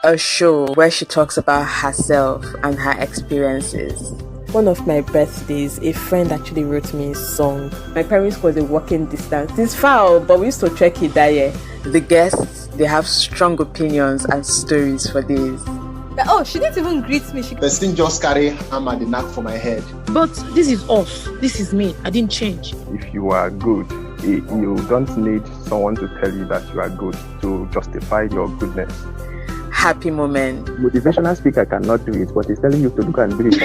a show where she talks about herself and her experiences. One of my birthdays, a friend actually wrote me a song. My parents was a walking distance. It's far, but we used to trek it that year. The guests, they have strong opinions and stories for days. Oh, she didn't even greet me. The thing just carry hammer the knack for my head. But this is us. This is me. I didn't change. If you are good, you don't need someone to tell you that you are good to justify your goodness. Happy moment. Motivational speaker cannot do it, but he's telling you to look and breathe.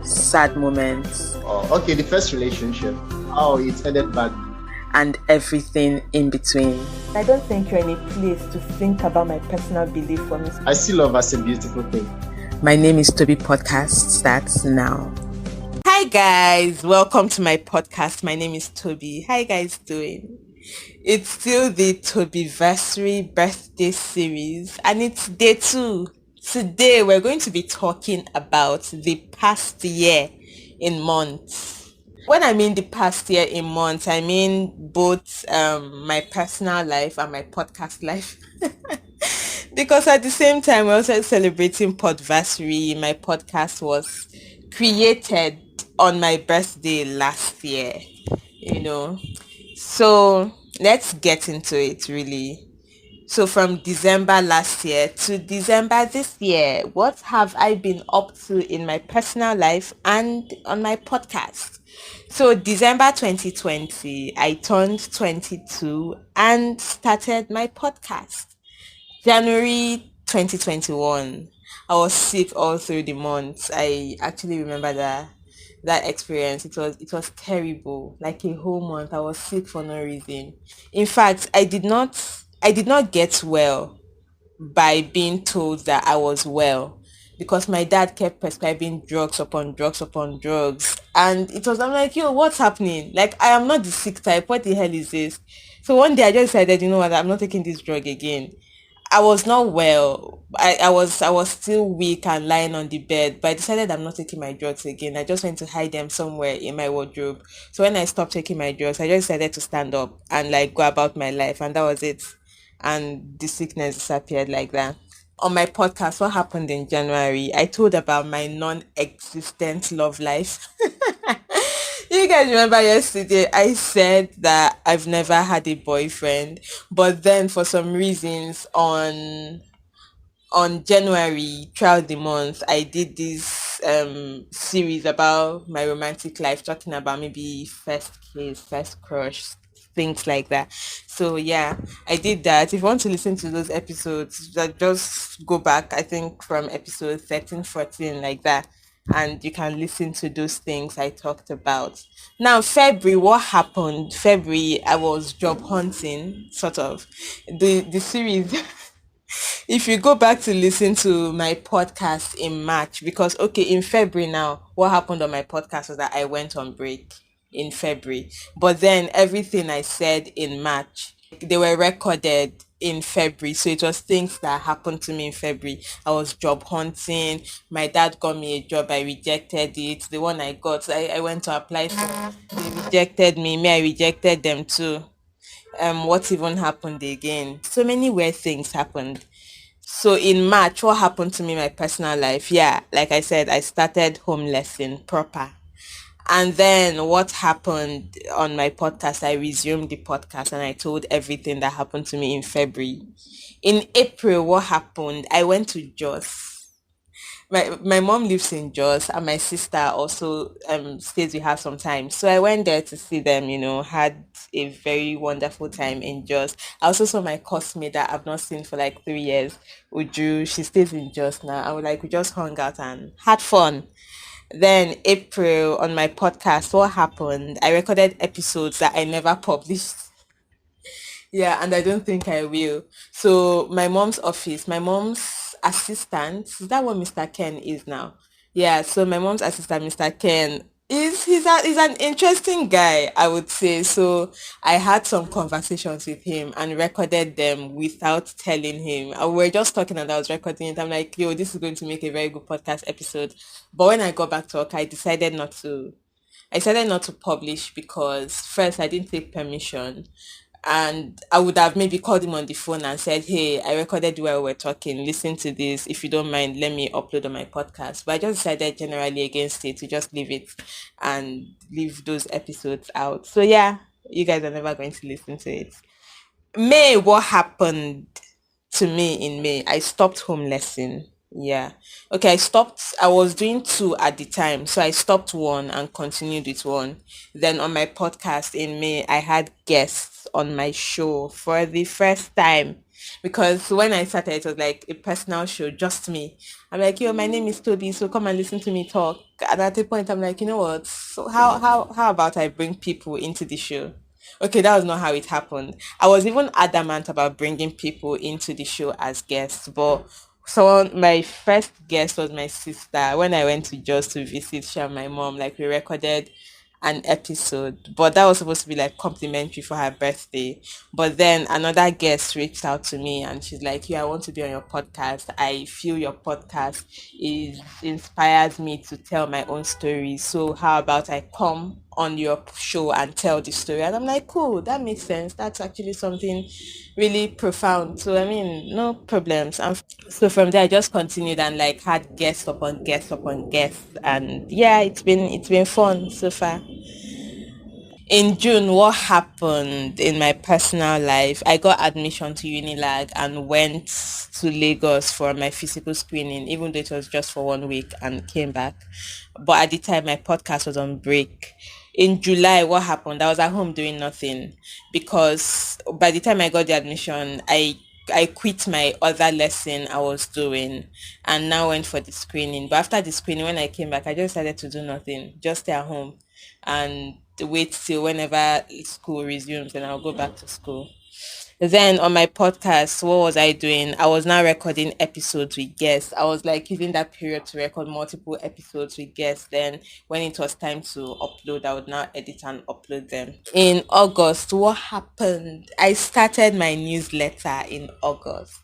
Sad moments. Okay, the first relationship. Oh, it ended bad. And everything in between. I don't think you're in a place to think about my personal belief for me. I see love as a beautiful thing. My name is Toby Podcast starts now. Hi guys, welcome to my podcast. My name is Toby. How you guys doing? It's still the Tobyversary birthday series and it's day 2. Today we're going to be talking about the past year in months. When I mean the past year in months, I mean both my personal life and my podcast life. Because at the same time, we're also celebrating Podversary. My podcast was created on my birthday last year, So let's get into it really. So from December last year to December this year, what have I been up to in my personal life and on my podcast? So December 2020, I turned 22 and started my podcast. January 2021, I was sick all through the months. I actually remember that experience. It was terrible. Like a whole month, I was sick for no reason. In fact, I did not get well by being told that I was well because my dad kept prescribing drugs upon drugs upon drugs. And I'm like, yo, what's happening? Like, I am not the sick type. What the hell is this? So one day I just decided, you know what, I'm not taking this drug again. I was not well. I was still weak and lying on the bed, but I decided I'm not taking my drugs again. I just went to hide them somewhere in my wardrobe. So when I stopped taking my drugs, I just decided to stand up and like go about my life, and that was it. And the sickness disappeared like that. On my podcast, what happened in January, I told about my non-existent love life. You guys remember yesterday I said that I've never had a boyfriend, but then for some reasons on January throughout the month I did this series about my romantic life, talking about maybe first kiss, first crush, things like that. So yeah, I did that. If you want to listen to those episodes, just go back, I think from episode 13, 14, like that, and you can listen to those things I talked about. Now, February, what happened? February, I was job hunting, sort of. The series, if you go back to listen to my podcast in March, because, okay, in February now, what happened on my podcast was that I went on break in February. But then everything I said in March, they were recorded in February. So it was things that happened to me in February. I was job hunting. My dad got me a job. I rejected it. The one I got, I went to apply for. They rejected me. I rejected them too. What even happened again? So many weird things happened. So in March, what happened to me in my personal life? Yeah, like I said, I started home lesson proper. And then what happened on my podcast, I resumed the podcast and I told everything that happened to me in February. In April, what happened? I went to Jos. My mom lives in Jos and my sister also stays with her sometimes. So I went there to see them, had a very wonderful time in Jos. I also saw my classmate that I've not seen for like 3 years, Uju. She stays in Jos now. We just hung out and had fun. Then April, on my podcast, what happened? I recorded episodes that I never published. Yeah, and I don't think I will. So my mom's assistant, is that what Mr. Ken is now? Yeah, so my mom's assistant, Mr. Ken, he's an interesting guy, I would say. So I had some conversations with him and recorded them without telling him. We were just talking and I was recording it. I'm like, yo, this is going to make a very good podcast episode. But when I got back to work, I decided not to publish because first I didn't take permission. and I would have maybe called him on the phone and said, "Hey, I recorded while we were talking. Listen to this. If you don't mind, let me upload on my podcast." But I just decided generally against it, to just leave it and leave those episodes out. So yeah, you guys are never going to listen to it. May, what happened to me in May? I stopped home lesson. Yeah. Okay, I was doing two at the time. So I stopped one and continued with one. Then on my podcast in May, I had guests on my show for the first time. Because when I started, it was like a personal show, just me. I'm like, yo, my name is Toby, so come and listen to me talk. And at a point, I'm like, you know what? So how about I bring people into the show? Okay, that was not how it happened. I was even adamant about bringing people into the show as guests, but my first guest was my sister. When I went to just to visit she and my mom, like we recorded an episode, but that was supposed to be like complimentary for her birthday. But then another guest reached out to me and she's like, "Yeah, I want to be on your podcast. I feel your podcast is inspires me to tell my own story. So how about I come on your show and tell the story?" And I'm like, "Cool, that makes sense. That's actually something really profound. So I mean, no problems." And so from there, I just continued and like had guests upon guests upon guests, and yeah, it's been fun so far. In June, what happened in my personal life? I got admission to Unilag and went to Lagos for my physical screening, even though it was just for 1 week, and came back. But at the time, my podcast was on break. In July, what happened? I was at home doing nothing because by the time I got the admission, I quit my other lesson I was doing and now went for the screening. But after the screening, when I came back, I just decided to do nothing, just stay at home and wait till whenever school resumes and I'll go back to school. Then on my podcast, what was I doing? I was now recording episodes with guests. I was like using that period to record multiple episodes with guests. Then when it was time to upload, I would now edit and upload them. In August, what happened? I started my newsletter in August.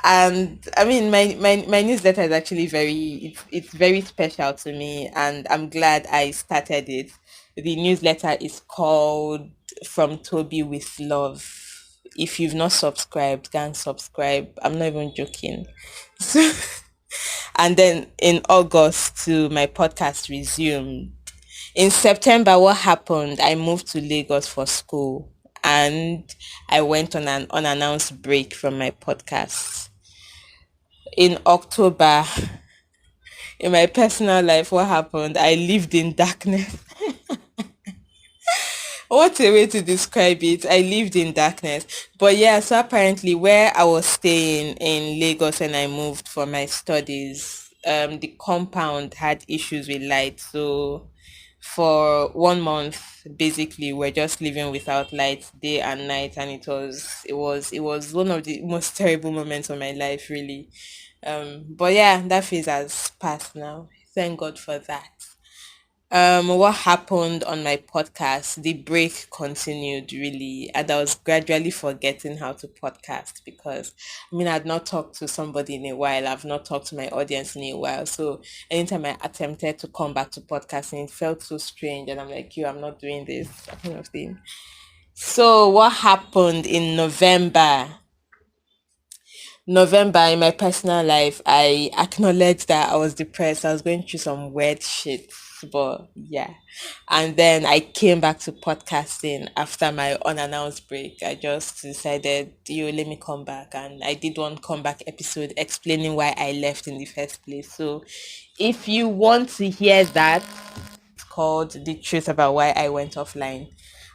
And I mean, my newsletter is actually it's very special to me, and I'm glad I started it. The newsletter is called From Toby with Love. If you've not subscribed, go and subscribe. I'm not even joking. So, and then in August, to my podcast resumed. In September, what happened? I moved to Lagos for school, and I went on an unannounced break from my podcast. In October, in my personal life, what happened? I lived in darkness. What a way to describe it. I lived in darkness. But yeah, so apparently where I was staying in Lagos when I moved for my studies, the compound had issues with light. So for 1 month, basically, we're just living without light day and night, and it was one of the most terrible moments of my life, really. But yeah, that phase has passed now. Thank God for that. What happened on my podcast? The break continued really, and I was gradually forgetting how to podcast because I mean I'd not talked to somebody in a while. I've not talked to my audience in a while. So anytime I attempted to come back to podcasting, it felt so strange, and I'm like, I'm not doing this that kind of thing. So what happened in November? November in my personal life, I acknowledged that I was depressed. I was going through some weird shit, but yeah. And then I came back to podcasting after my unannounced break. I just decided, let me come back. And I did one comeback episode explaining why I left in the first place. So if you want to hear that, it's called The Truth About Why I Went Offline.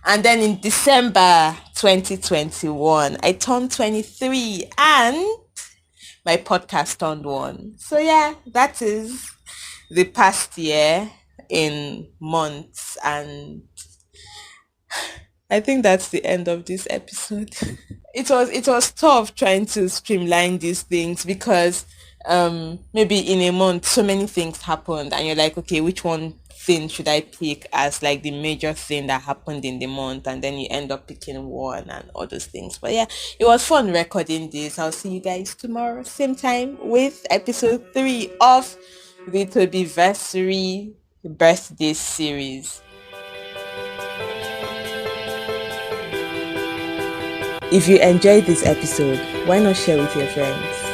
And then in December 2021, I turned 23 and my podcast turned one. So yeah, that is the past year in months, and I think that's the end of this episode. It was tough trying to streamline these things because maybe in a month so many things happened and you're like, okay, which one thing should I pick as like the major thing that happened in the month, and then you end up picking one and all those things. But yeah, it was fun recording this. I'll see you guys tomorrow same time with episode 3 of the Tobiversary birthday series. If you enjoyed this episode, why not share with your friends?